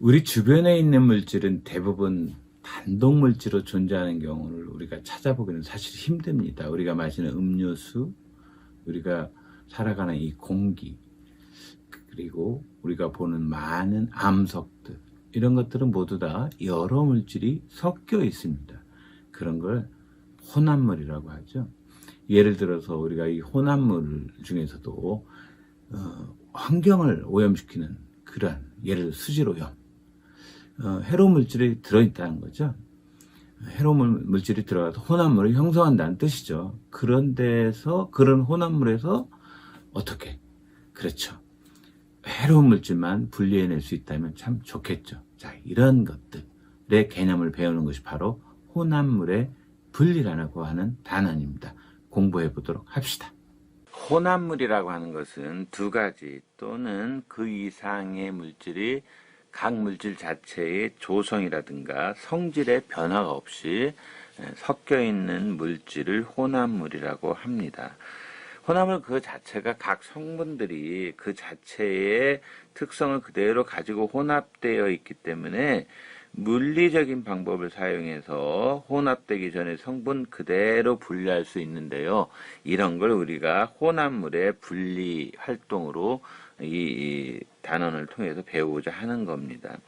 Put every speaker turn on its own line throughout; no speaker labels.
우리 주변에 있는 물질은 대부분 단독 물질로 존재하는 경우를 우리가 찾아보기는 사실 힘듭니다. 우리가 마시는 음료수, 우리가 살아가는 이 공기, 그리고 우리가 보는 많은 암석들, 이런 것들은 모두 다 여러 물질이 섞여 있습니다. 그런 걸 혼합물이라고 하죠. 예를 들어서 우리가 이 혼합물 중에서도 환경을 오염시키는 그러한, 예를 들어 수질오염, 해로운 물질이 들어있다는 거죠. 해로운 물질이 들어가서 혼합물을 형성한다는 뜻이죠. 그런 데서, 그런 혼합물에서 어떻게, 그렇죠, 해로운 물질만 분리해낼 수 있다면 참 좋겠죠. 자, 이런 것들의 개념을 배우는 것이 바로 혼합물의 분리라고 하는 단원입니다. 공부해 보도록 합시다. 혼합물이라고 하는 것은 두 가지 또는 그 이상의 물질이 각 물질 자체의 조성이라든가 성질의 변화가 없이 섞여 있는 물질을 혼합물이라고 합니다. 혼합물 그 자체가 각 성분들이 그 자체의 특성을 그대로 가지고 혼합되어 있기 때문에 물리적인 방법을 사용해서 혼합되기 전에 성분 그대로 분리할 수 있는데요. 이런 걸 우리가 혼합물의 분리 활동으로 이 단원을 통해서 배우고자 하는 겁니다.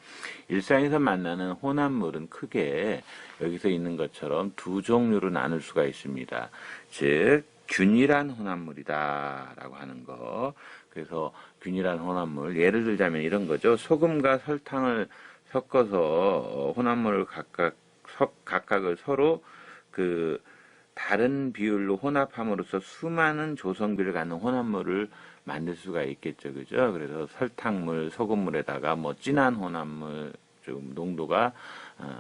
일상에서 만나는 혼합물은 크게 여기서 있는 것처럼 두 종류로 나눌 수가 있습니다. 즉 균일한 혼합물이다 라고 하는 거. 그래서 균일한 혼합물, 예를 들자면 이런 거죠. 소금과 설탕을 섞어서 혼합물을 각각을 서로 그 다른 비율로 혼합함으로써 수많은 조성비를 갖는 혼합물을 만들 수가 있겠죠. 그죠? 그래서 설탕물, 소금물에다가 뭐 진한 혼합물, 좀 농도가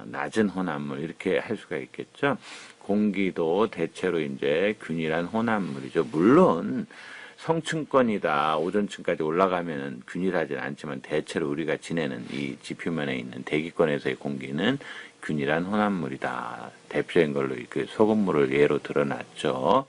낮은 혼합물, 이렇게 할 수가 있겠죠. 공기도 대체로 이제 균일한 혼합물이죠. 물론 성층권이다 오존층까지 올라가면 균일하진 않지만 대체로 우리가 지내는 이 지표면에 있는 대기권에서의 공기는 균일한 혼합물이다. 대표적인 걸로 그 소금물을 예로 드러났죠.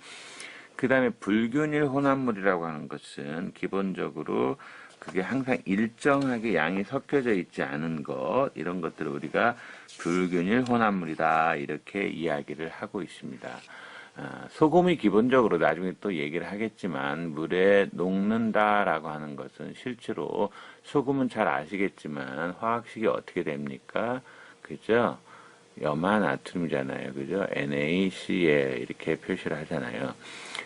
그 다음에 불균일 혼합물이라고 하는 것은 기본적으로 그게 항상 일정하게 양이 섞여져 있지 않은 것, 이런 것들을 우리가 불균일 혼합물이다 이렇게 이야기를 하고 있습니다. 소금이 기본적으로 나중에 또 얘기를 하겠지만 물에 녹는다라고 하는 것은 실제로 소금은 잘 아시겠지만 화학식이 어떻게 됩니까? 그죠? 염화나트륨이잖아요. 그죠? NaCl 이렇게 표시를 하잖아요.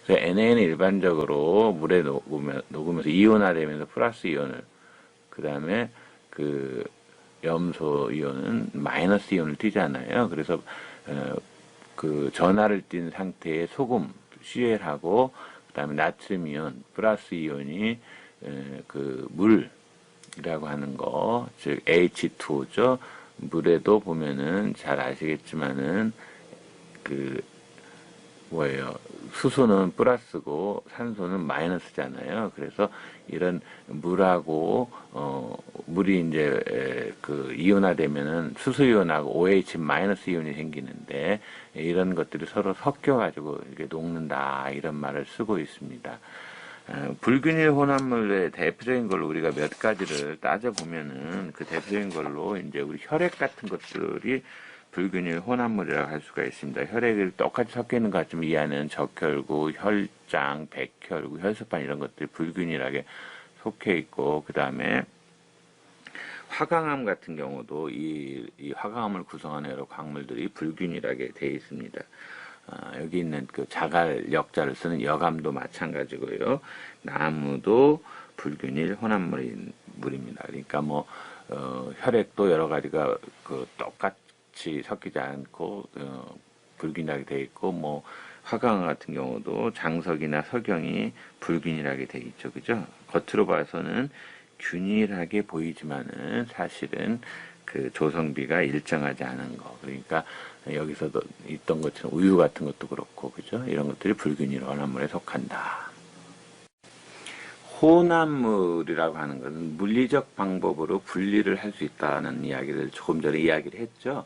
그래서 Na는 일반적으로 물에 녹으면서 이온화되면서 플러스 이온을, 그 다음에 그 염소 이온은 마이너스 이온을 띠잖아요. 그래서 그 전하를 띈 상태의 소금 CL하고 그 다음에 나트륨 이온 플러스 이온이 그 물이라고 하는 거, 즉 H2O죠. 물에도 보면은 잘 아시겠지만은 그 뭐예요? 수소는 플러스고 산소는 마이너스잖아요. 그래서 이런 물하고 물이 이제 그 이온화되면은 수소 이온하고 OH 마이너스 이온이 생기는데 이런 것들이 서로 섞여가지고 이렇게 녹는다 이런 말을 쓰고 있습니다. 불균일 혼합물의 대표적인 걸로 우리가 몇 가지를 따져보면은 그 대표적인 걸로 이제 우리 혈액 같은 것들이 불균일 혼합물이라고 할 수가 있습니다. 혈액을 똑같이 섞여 있는 것 같지만 이 안에는 적혈구, 혈장, 백혈구, 혈소판 이런 것들이 불균일하게 속해 있고, 그 다음에 화강암 같은 경우도 이 화강암을 구성하는 여러 광물들이 불균일하게 되어 있습니다. 여기 있는 그 자갈 역자를 쓰는 여감도 마찬가지고요. 나무도 불균일 혼합물입니다. 그러니까 뭐 혈액도 여러 가지가 그 똑같이 섞이지 않고 불균일하게 되어 있고, 뭐 화강 같은 경우도 장석이나 석영이 불균일하게 되어 있죠. 그죠? 겉으로 봐서는 균일하게 보이지만은 사실은 그 조성비가 일정하지 않은 거. 그러니까 여기서도 있던 것처럼 우유 같은 것도 그렇고, 그죠? 이런 것들이 불균일 혼합물에 속한다. 혼합물이라고 하는 것은 물리적 방법으로 분리를 할 수 있다는 이야기를 조금 전에 이야기를 했죠.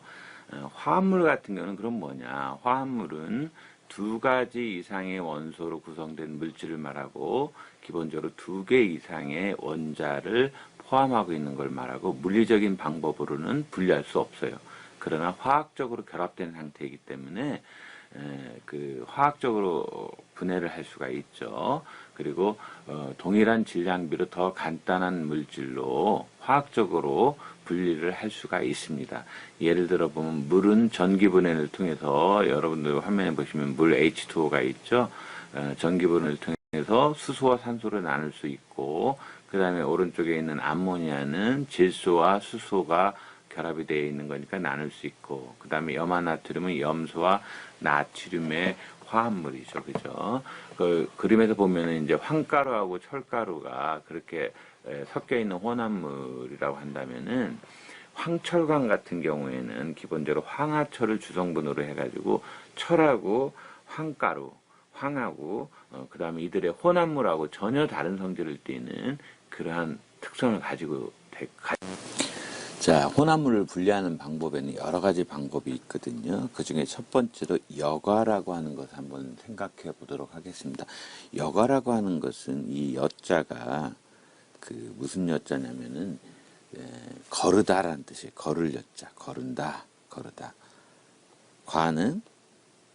화합물 같은 경우는 그럼 뭐냐? 화합물은 두 가지 이상의 원소로 구성된 물질을 말하고 기본적으로 두 개 이상의 원자를 포함하고 있는 걸 말하고 물리적인 방법으로는 분리할 수 없어요. 그러나 화학적으로 결합된 상태이기 때문에 그 화학적으로 분해를 할 수가 있죠. 그리고 동일한 질량비로 더 간단한 물질로 화학적으로 분리를 할 수가 있습니다. 예를 들어 보면 물은 전기 분해를 통해서 여러분들 화면에 보시면 물 H2O가 있죠. 전기 분해를 통해서 수소와 산소를 나눌 수 있고, 그 다음에 오른쪽에 있는 암모니아는 질소와 수소가 결합이 되어 있는 거니까 나눌 수 있고, 그 다음에 염화나트륨은 염소와 나트륨의 화합물이죠. 그죠? 그 그림에서 보면은 이제 황가루하고 철가루가 그렇게 섞여 있는 혼합물이라고 한다면은, 황철광 같은 경우에는 기본적으로 황화철을 주성분으로 해가지고 철하고 황가루, 황하고 그 다음에 이들의 혼합물하고 전혀 다른 성질을 띠는 그러한 특성을 가지고 자, 혼합물을 분리하는 방법에는 여러 가지 방법이 있거든요. 그 중에 첫 번째로 여과라고 하는 것을 한번 생각해 보도록 하겠습니다. 여과라고 하는 것은 이 여자가 그 무슨 여자냐면은 거르다라는 뜻이에요. 거를 여자, 거른다, 거르다. 과는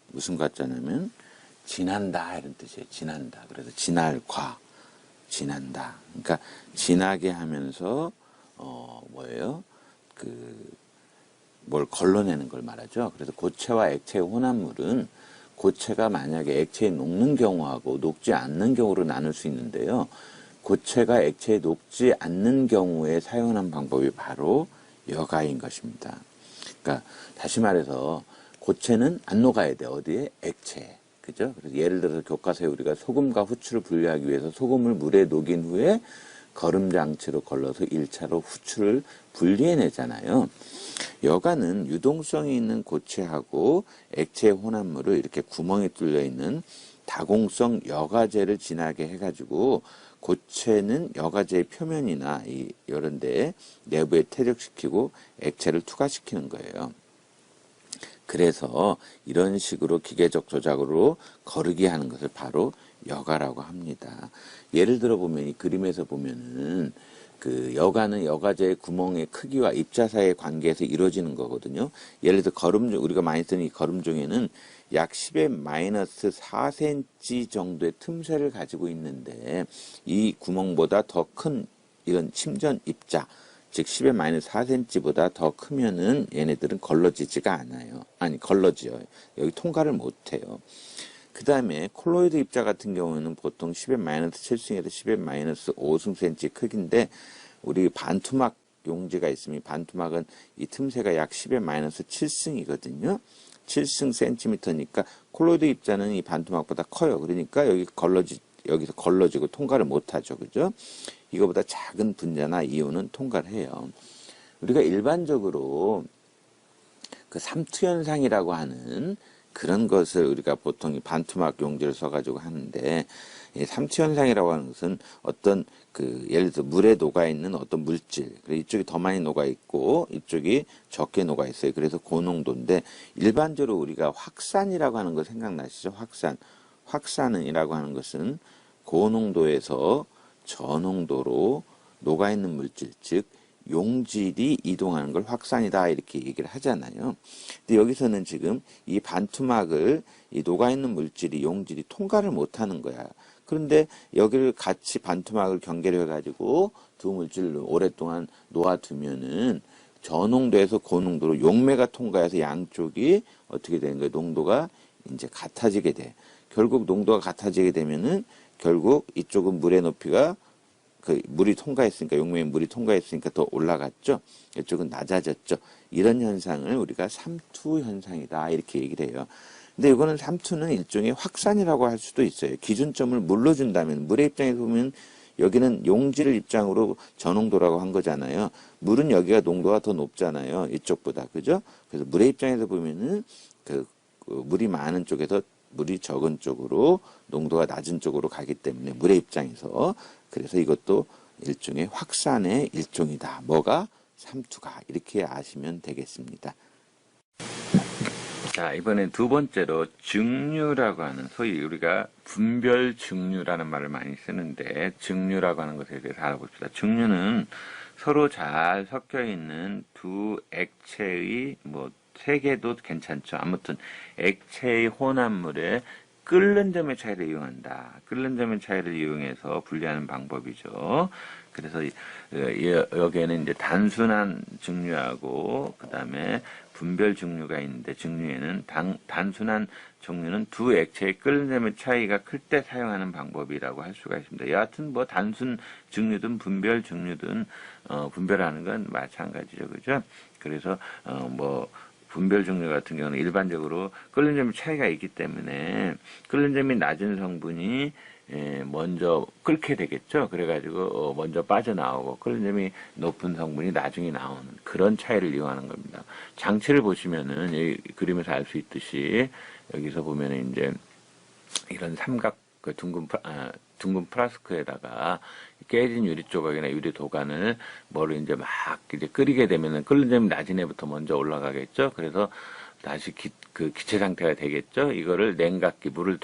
무슨 과자냐면 지난다 이런 뜻이에요. 지난다. 그래서 지날 과, 지난다. 그러니까 지나게 하면서 뭐예요? 뭘 걸러내는 걸 말하죠. 그래서 고체와 액체의 혼합물은 고체가 만약에 액체에 녹는 경우하고 녹지 않는 경우로 나눌 수 있는데요. 고체가 액체에 녹지 않는 경우에 사용하는 방법이 바로 여과인 것입니다. 그러니까 다시 말해서 고체는 안 녹아야 돼. 어디에? 액체에. 그죠? 그래서 예를 들어서 교과서에 우리가 소금과 후추를 분리하기 위해서 소금을 물에 녹인 후에 거름장치로 걸러서 1차로 후추를 분리해내잖아요. 여과는 유동성이 있는 고체하고 액체의 혼합물을 이렇게 구멍이 뚫려 있는 다공성 여과제를 진하게 해가지고 고체는 여과제의 표면이나 이런 데에 내부에 퇴적시키고 액체를 투과시키는 거예요. 그래서 이런 식으로 기계적 조작으로 거르게 하는 것을 바로 여과라고 합니다. 예를 들어 보면 이 그림에서 보면은 그 여과는 여과제의 구멍의 크기와 입자 사이의 관계에서 이루어지는 거거든요. 예를 들어 거름종, 우리가 많이 쓰는 이 거름종에는 약 10의 마이너스 4cm 정도의 틈새를 가지고 있는데 이 구멍보다 더 큰 이런 침전 입자, 즉 10의 마이너스 4cm보다 더 크면은 얘네들은 걸러지지가 않아요. 아니 걸러져요. 여기 통과를 못해요. 그 다음에 콜로이드 입자 같은 경우는 보통 10의 마이너스 7승에서 10의 마이너스 5승cm 크기인데 우리 반투막 용지가 있으면 반투막은 이 틈새가 약 10의 마이너스 7승이거든요. 7승 센티미터니까 콜로이드 입자는 이 반투막보다 커요. 그러니까 여기서 걸러지고 통과를 못하죠. 그죠? 이거보다 작은 분자나 이온은 통과를 해요. 우리가 일반적으로 그 삼투현상이라고 하는 그런 것을 우리가 보통 반투막 용지를 써가지고 하는데, 이 삼투현상이라고 하는 것은 어떤 예를 들어 물에 녹아있는 어떤 물질, 이쪽이 더 많이 녹아있고 이쪽이 적게 녹아있어요. 그래서 고농도인데, 일반적으로 우리가 확산이라고 하는 거 생각나시죠? 확산이라고 하는 것은 고농도에서 저농도로 녹아있는 물질, 즉 용질이 이동하는 걸 확산이다 이렇게 얘기를 하잖아요. 근데 여기서는 지금 이 반투막을 이 녹아있는 물질이 용질이 통과를 못하는 거야. 그런데 여기를 같이 반투막을 경계를 해가지고 두 물질을 오랫동안 놓아두면은 저농도에서 고농도로 용매가 통과해서 양쪽이 어떻게 되는 거예요? 농도가 이제 같아지게 돼. 결국 농도가 같아지게 되면은 결국 이쪽은 물의 높이가 물이 통과했으니까, 용매에 물이 통과했으니까 더 올라갔죠. 이쪽은 낮아졌죠. 이런 현상을 우리가 삼투 현상이다 이렇게 얘기를 해요. 근데 이거는 삼투는 일종의 확산이라고 할 수도 있어요. 기준점을 물로 준다면, 물의 입장에서 보면 여기는 용질을 입장으로 저농도라고 한 거잖아요. 물은 여기가 농도가 더 높잖아요. 이쪽보다. 그죠? 그래서 물의 입장에서 보면은 물이 많은 쪽에서 물이 적은 쪽으로 농도가 낮은 쪽으로 가기 때문에 물의 입장에서, 그래서 이것도 일종의 확산의 일종이다. 뭐가? 삼투가. 이렇게 아시면 되겠습니다. 자, 이번엔 두 번째로 증류라고 하는, 소위 우리가 분별 증류라는 말을 많이 쓰는데, 증류라고 하는 것에 대해서 알아봅시다. 증류는 서로 잘 섞여 있는 두 액체의, 뭐, 세 개도 괜찮죠. 아무튼, 액체의 혼합물에 끓는 점의 차이를 이용한다. 끓는 점의 차이를 이용해서 분리하는 방법이죠. 그래서 여기에는 이제 단순한 증류하고 그 다음에 분별 증류가 있는데, 증류에는 단순한 증류는 두 액체의 끓는 점의 차이가 클 때 사용하는 방법이라고 할 수가 있습니다. 여하튼 뭐 단순 증류든 분별 증류든 분별하는 건 마찬가지죠, 그죠? 그래서 뭐 분별 증류 같은 경우는 일반적으로 끓는 점의 차이가 있기 때문에 끓는 점이 낮은 성분이 먼저 끓게 되겠죠. 그래가지고 먼저 빠져나오고 끓는 점이 높은 성분이 나중에 나오는 그런 차이를 이용하는 겁니다. 장치를 보시면은 이 그림에서 알 수 있듯이 여기서 보면은 이제 이런 삼각 그 둥근 플라스크에다가 깨진 유리 조각이나 유리 도관을 뭐를 이제 막 이제 끓이게 되면은 끓는 점이 낮은 애부터 먼저 올라가겠죠. 그래서 다시 기체 상태가 되겠죠. 이거를 냉각기 물로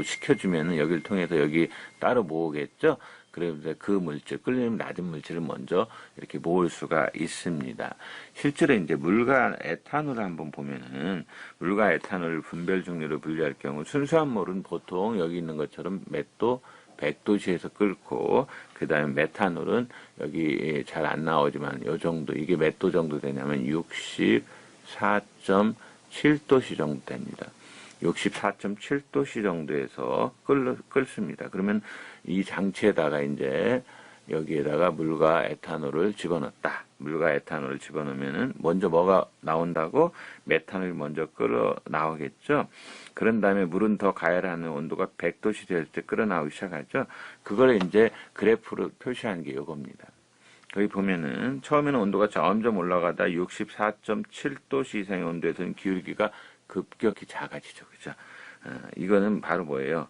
식혀주면은 여기를 통해서 여기 따로 모으겠죠. 그래서 그 물질, 끓는 낮은 물질을 먼저 이렇게 모을 수가 있습니다. 실제로 이제 물과 에탄올을 한번 보면은 물과 에탄올 분별 증류로 분리할 경우 순수한 물은 보통 여기 있는 것처럼 몇 도, 100도씨에서 끓고 그 다음에 메탄올은 여기 잘 안 나오지만 요 정도, 이게 몇 도 정도 되냐면 64.7도씨 정도 됩니다. 64.7도씨 정도에서 끓습니다. 그러면 이 장치에다가 이제 여기에다가 물과 에탄올을 집어넣었다. 물과 에탄올을 집어넣으면은 먼저 뭐가 나온다고? 메탄올이 먼저 끓어 나오겠죠. 그런 다음에 물은 더 가열하는 온도가 100도씨 될 때 끓어 나오기 시작하죠. 그걸 이제 그래프로 표시한 게 이겁니다. 여기 보면은 처음에는 온도가 점점 올라가다 64.7도씨 이상의 온도에서는 기울기가 급격히 작아지죠. 그죠? 이거는 바로 뭐예요?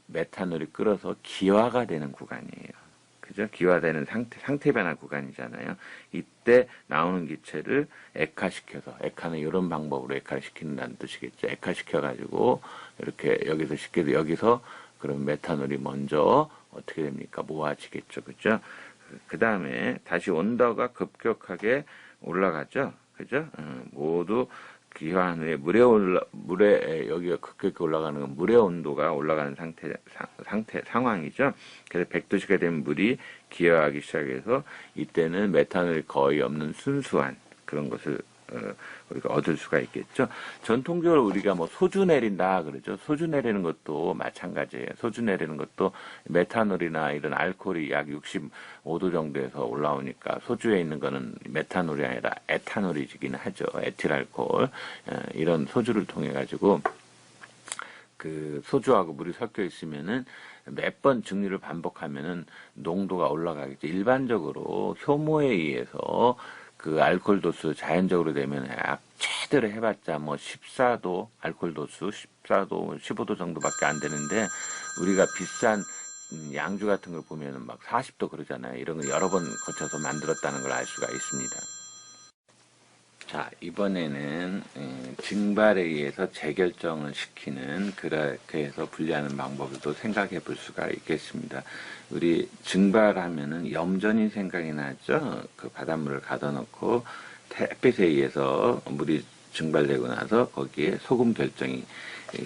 메탄올이 끓어서 기화가 되는 구간이에요. 그죠? 기화되는 상태 변화 구간이잖아요. 이때 나오는 기체를 액화시켜서, 액화는 이런 방법으로 액화시킨다는 뜻이겠죠. 액화시켜가지고, 이렇게 여기서 쉽게도 여기서 그럼 메탄올이 먼저 어떻게 됩니까? 모아지겠죠. 그죠? 그 다음에 다시 온도가 급격하게 올라가죠. 그죠? 모두 기화한 후에 물에 여기가 급격히 올라가는 건 물의 온도가 올라가는 상황이죠. 그래서 100도씨가 되면 물이 기화하기 시작해서 이때는 메탄올이 거의 없는 순수한 그런 것을 우리가 얻을 수가 있겠죠. 전통적으로 우리가 뭐 소주 내린다 그러죠. 소주 내리는 것도 마찬가지예요. 소주 내리는 것도 메탄올이나 이런 알코올이 약 65도 정도에서 올라오니까 소주에 있는 거는 메탄올이 아니라 에탄올이긴 하죠. 에틸알코올. 이런 소주를 통해 가지고 그 소주하고 물이 섞여 있으면은 몇 번 증류를 반복하면은 농도가 올라가겠죠. 일반적으로 효모에 의해서 그 알코올 도수 자연적으로 되면 약 최대로 해봤자 뭐 14도 알코올 도수 14도 15도 정도밖에 안 되는데 우리가 비싼 양주 같은 걸 보면은 막 40도 그러잖아요. 이런 거 여러 번 거쳐서 만들었다는 걸 알 수가 있습니다. 자, 이번에는 증발에 의해서 재결정을 시키는 그렇게 해서 분리하는 방법을 또 생각해 볼 수가 있겠습니다. 우리 증발하면은 염전이 생각이 나죠. 그 바닷물을 가둬놓고 햇빛에 의해서 물이 증발되고 나서 거기에 소금 결정이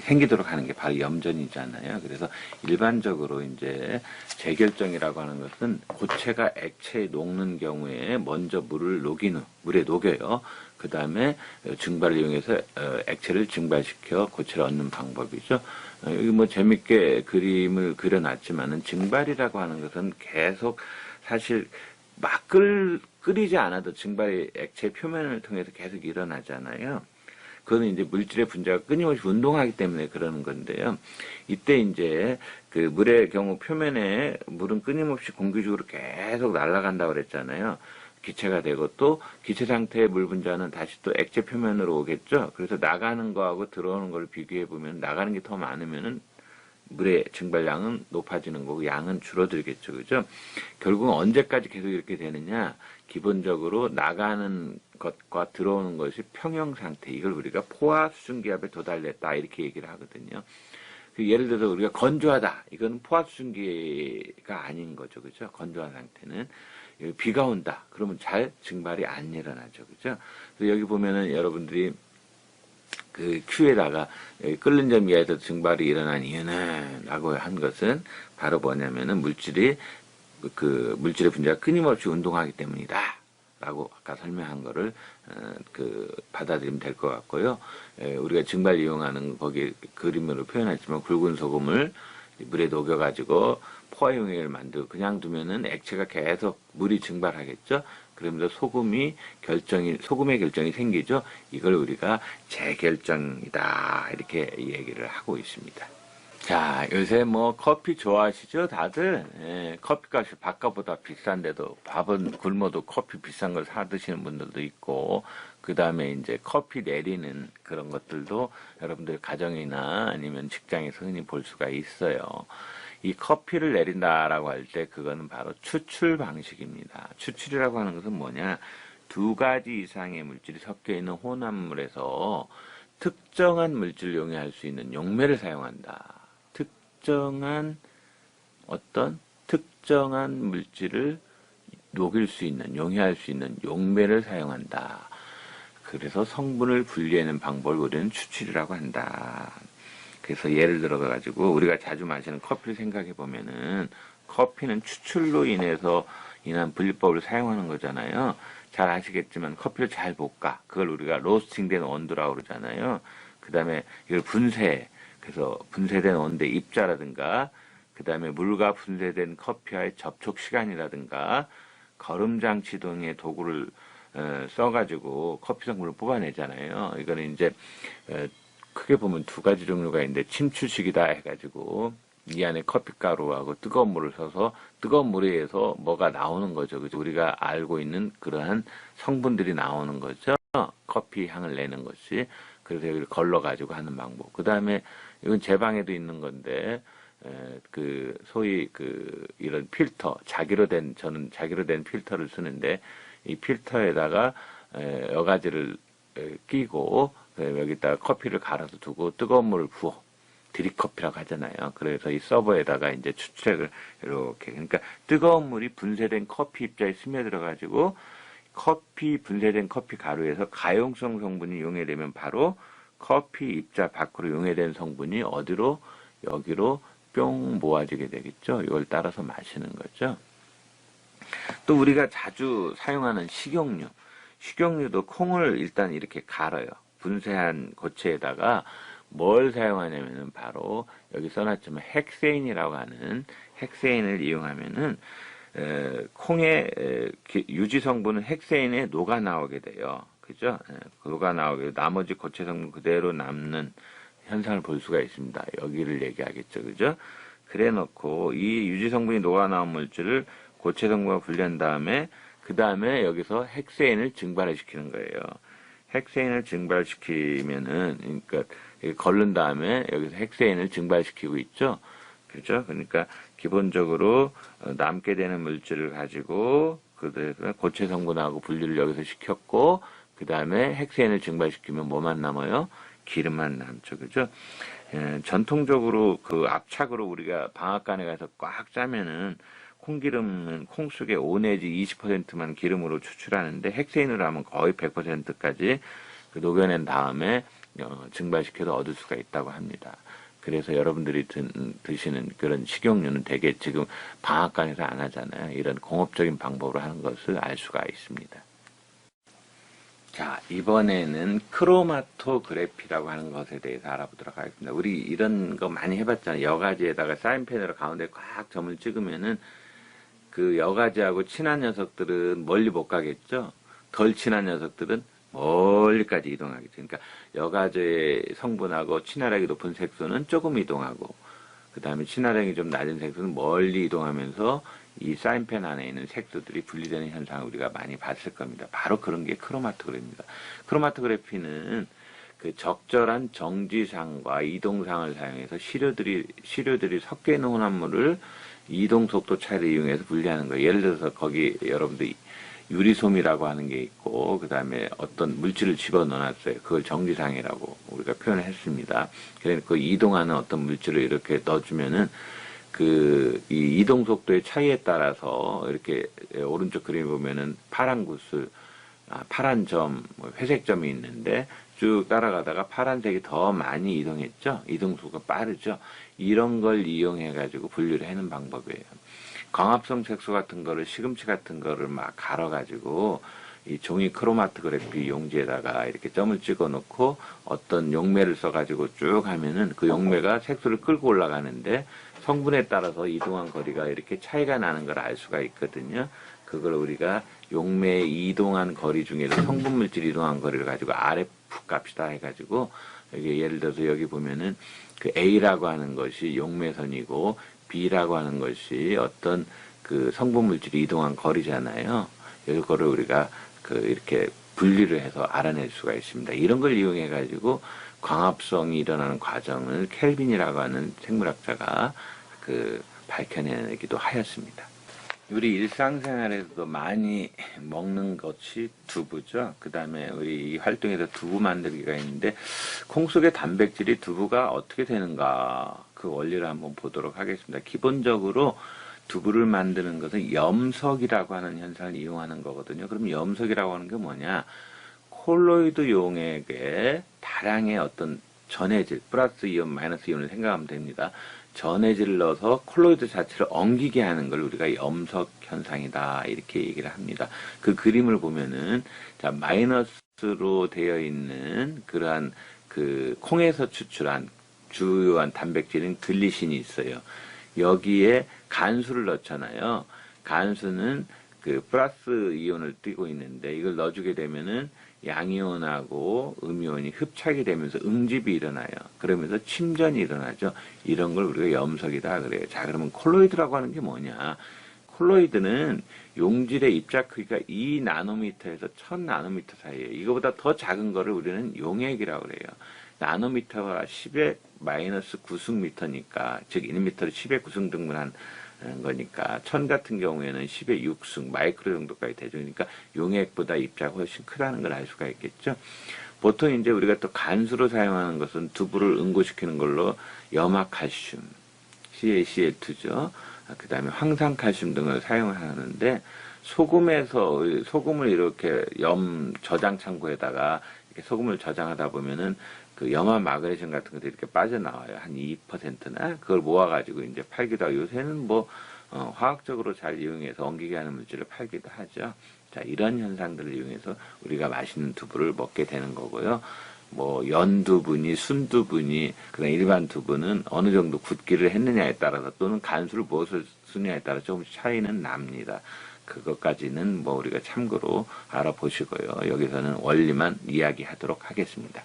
생기도록 하는 게 바로 염전이잖아요. 그래서 일반적으로 이제 재결정이라고 하는 것은 고체가 액체에 녹는 경우에 먼저 물을 녹인 후 물에 녹여요. 그 다음에 증발을 이용해서 액체를 증발시켜 고체를 얻는 방법이죠. 여기 뭐 재밌게 그림을 그려놨지만은 증발이라고 하는 것은 계속 사실 막 끓이지 않아도 증발이 액체 표면을 통해서 계속 일어나잖아요. 그거는 이제 물질의 분자가 끊임없이 운동하기 때문에 그러는 건데요. 이때 이제 그 물의 경우 표면에 물은 끊임없이 공기적으로 계속 날아간다고 그랬잖아요. 기체가 되고 또 기체 상태의 물 분자는 다시 또 액체 표면으로 오겠죠. 그래서 나가는 거하고 들어오는 걸 비교해 보면 나가는 게 더 많으면은 물의 증발량은 높아지는 거고 양은 줄어들겠죠. 그죠? 결국은 언제까지 계속 이렇게 되느냐? 기본적으로 나가는 것과 들어오는 것이 평형 상태, 이걸 우리가 포화 수증기압에 도달했다 이렇게 얘기를 하거든요. 예를 들어서 우리가 건조하다, 이건 포화 수증기가 아닌 거죠, 그죠? 건조한 상태는 비가 온다, 그러면 잘 증발이 안 일어나죠, 그죠? 그래서 여기 보면은 여러분들이 그 큐에다가 여기 끓는 점 이하에서 증발이 일어난 이유는 라고 한 것은 바로 뭐냐면은 물질의 분자가 끊임없이 운동하기 때문이다 라고 아까 설명한 거를 받아들이면 될 것 같고요. 우리가 증발 이용하는 거기 그림으로 표현했지만 굵은 소금을 물에 녹여 가지고 포화용액을 만들고 그냥 두면은 액체가 계속 물이 증발하겠죠. 그러면서 소금의 결정이 생기죠. 이걸 우리가 재결정이다 이렇게 얘기를 하고 있습니다. 자, 요새 뭐 커피 좋아하시죠 다들? 예, 커피값이 밥값보다 비싼데도 밥은 굶어도 커피 비싼 걸 사 드시는 분들도 있고, 그 다음에 이제 커피 내리는 그런 것들도 여러분들 가정이나 아니면 직장에서 흔히 볼 수가 있어요. 이 커피를 내린다라고 할 때 그거는 바로 추출 방식입니다. 추출이라고 하는 것은 뭐냐? 두 가지 이상의 물질이 섞여 있는 혼합물에서 특정한 물질을 용해할 수 있는 용매를 사용한다. 특정한 물질을 녹일 수 있는, 용해할 수 있는 용매를 사용한다. 그래서 성분을 분리하는 방법을 우리는 추출이라고 한다. 그래서 예를 들어 가지고 우리가 자주 마시는 커피를 생각해 보면은 커피는 추출로 인한 분리법을 사용하는 거잖아요. 잘 아시겠지만 커피를 잘 볶아. 그걸 우리가 로스팅된 온도라고 그러잖아요. 그 다음에 이걸 그래서 분쇄된 온도의 입자라든가, 그 다음에 물과 분쇄된 커피와의 접촉 시간이라든가, 거름장치 등의 도구를 써가지고 커피 성분을 뽑아내잖아요. 이거는 이제 크게 보면 두 가지 종류가 있는데 침추식이다 해가지고 이 안에 커피가루하고 뜨거운 물을 써서 뜨거운 물에 의해서 뭐가 나오는 거죠. 그죠? 우리가 알고 있는 그러한 성분들이 나오는 거죠. 커피 향을 내는 것이. 그래서 여기를 걸러가지고 하는 방법. 그 다음에 이건 제 방에도 있는 건데, 소위 이런 필터, 저는 자기로 된 필터를 쓰는데, 이 필터에다가 여과지를 끼고, 여기다가 커피를 갈아서 두고 뜨거운 물을 부어. 드립커피라고 하잖아요. 그래서 이 서버에다가 이제 추출액을 이렇게, 그러니까 뜨거운 물이 분쇄된 커피 입자에 스며들어가지고, 분쇄된 커피 가루에서 가용성 성분이 용해되면 바로 커피 입자 밖으로 용해된 성분이 어디로? 여기로 뿅 모아지게 되겠죠. 이걸 따라서 마시는 거죠. 또 우리가 자주 사용하는 식용유도 콩을 일단 이렇게 갈아요. 분쇄한 고체에다가 뭘 사용하냐면은 바로 여기 써놨지만 헥세인이라고 하는 헥세인을 이용하면은 콩의 유지 성분은 헥세인에 녹아 나오게 돼요. 그죠? 녹아 나오게 나머지 고체 성분 그대로 남는 현상을 볼 수가 있습니다. 여기를 얘기하겠죠. 그죠? 그래 놓고 이 유지 성분이 녹아 나온 물질을 고체 성분과 분리한 다음에 그 다음에 여기서 헥세인을 증발을 시키는 거예요. 헥세인을 증발시키면은 그러니까 걸른 다음에 여기서 헥세인을 증발시키고 있죠. 그죠? 그러니까 기본적으로 남게 되는 물질을 가지고 그래서 고체 성분하고 분리를 여기서 시켰고 그 다음에 헥세인을 증발시키면 뭐만 남아요? 기름만 남죠. 그죠? 전통적으로 그 압착으로 우리가 방앗간에 가서 꽉 짜면은 콩기름은 콩 속에 5 내지 20%만 기름으로 추출하는데 헥세인으로 하면 거의 100%까지 녹여낸 다음에 증발시켜서 얻을 수가 있다고 합니다. 그래서 여러분들이 드시는 그런 식용유는 대개 지금 방앗간에서 안 하잖아요. 이런 공업적인 방법으로 하는 것을 알 수가 있습니다. 자, 이번에는 크로마토그래피라고 하는 것에 대해서 알아보도록 하겠습니다. 우리 이런 거 많이 해봤잖아요. 여과지에다가 사인펜으로 가운데 꽉 점을 찍으면은 그 여과지하고 친한 녀석들은 멀리 못 가겠죠? 덜 친한 녀석들은 멀리까지 이동하겠죠. 그러니까 여과지의 성분하고 친화력이 높은 색소는 조금 이동하고, 그 다음에 친화력이 좀 낮은 색소는 멀리 이동하면서 이 사인펜 안에 있는 색소들이 분리되는 현상을 우리가 많이 봤을 겁니다. 바로 그런 게 크로마토그래피입니다. 크로마토그래피는 그 적절한 정지상과 이동상을 사용해서 시료들이 섞여 있는 혼합물을 이동 속도 차이를 이용해서 분리하는 거예요. 예를 들어서 거기 여러분들 유리솜이라고 하는 게 있고, 그 다음에 어떤 물질을 집어넣어놨어요. 그걸 정지상이라고 우리가 표현을 했습니다. 그러니까 그 이동하는 어떤 물질을 이렇게 넣어주면은 이 이동 속도의 차이에 따라서 이렇게 오른쪽 그림 보면은 파란 구슬, 파란 점, 회색 점이 있는데 쭉 따라가다가 파란색이 더 많이 이동했죠. 이동수가 빠르죠. 이런 걸 이용해 가지고 분류를 해놓은 방법이에요. 광합성 색소 같은 거를, 시금치 같은 거를 막 갈아 가지고 이 종이 크로마토그래피 용지에다가 이렇게 점을 찍어 놓고 어떤 용매를 써 가지고 쭉 하면은 그 용매가 색소를 끌고 올라가는데 성분에 따라서 이동한 거리가 이렇게 차이가 나는 걸 알 수가 있거든요. 그걸 우리가 용매의 이동한 거리 중에서 성분 물질 이동한 거리를 가지고 RF 값이다 해가지고, 여기 예를 들어서 여기 보면은 그 A라고 하는 것이 용매선이고 B라고 하는 것이 어떤 그 성분 물질이 이동한 거리잖아요. 이거를 우리가 이렇게 분리를 해서 알아낼 수가 있습니다. 이런 걸 이용해 가지고 광합성이 일어나는 과정을 켈빈이라고 하는 생물학자가 밝혀내기도 하였습니다. 우리 일상생활에서도 많이 먹는 것이 두부죠. 그 다음에 우리 이 활동에서 두부 만들기가 있는데, 콩 속의 단백질이 두부가 어떻게 되는가, 그 원리를 한번 보도록 하겠습니다. 기본적으로 두부를 만드는 것은 염석이라고 하는 현상을 이용하는 거거든요. 그럼 염석이라고 하는 게 뭐냐? 콜로이드 용액에 다량의 어떤 전해질, 플러스 이온, 마이너스 이온을 생각하면 됩니다. 전해질을 넣어서 콜로이드 자체를 엉기게 하는 걸 우리가 염석 현상이다, 이렇게 얘기를 합니다. 그 그림을 보면은, 자, 마이너스로 되어 있는 그러한 콩에서 추출한 주요한 단백질인 글리신이 있어요. 여기에 간수를 넣잖아요. 간수는 플러스 이온을 띠고 있는데, 이걸 넣어주게 되면은 양이온하고 음이온이 흡착이 되면서 응집이 일어나요. 그러면서 침전이 일어나죠. 이런 걸 우리가 염석이다 그래요. 자, 그러면 콜로이드라고 하는 게 뭐냐? 콜로이드는 용질의 입자 크기가 2나노미터에서 1000나노미터 사이에요. 이거보다 더 작은 거를 우리는 용액이라고 그래요. 나노미터가 10의 마이너스 9승미터니까, 즉 1미터를 10의 9승 등분한 거니까, 천 같은 경우에는 10의 6승 마이크로 정도까지 되죠. 그러니까 용액보다 입자가 훨씬 크다는 걸 알 수가 있겠죠. 보통 이제 우리가 또 간수로 사용하는 것은 두부를 응고시키는 걸로 염화칼슘, CaCl2죠. 그 다음에 황산칼슘 등을 사용하는데, 소금을 이렇게 저장 창고에다가 이렇게 소금을 저장하다 보면은 염화 마그네슘 같은 것들이 이렇게 빠져나와요. 한 2%나. 그걸 모아가지고 이제 팔기도 하고, 요새는 화학적으로 잘 이용해서 엉기게 하는 물질을 팔기도 하죠. 자, 이런 현상들을 이용해서 우리가 맛있는 두부를 먹게 되는 거고요. 연두부니, 순두부니, 그다음 일반 두부는 어느 정도 굳기를 했느냐에 따라서, 또는 간수를 무엇을 쓰느냐에 따라 조금씩 차이는 납니다. 그것까지는 우리가 참고로 알아보시고요. 여기서는 원리만 이야기하도록 하겠습니다.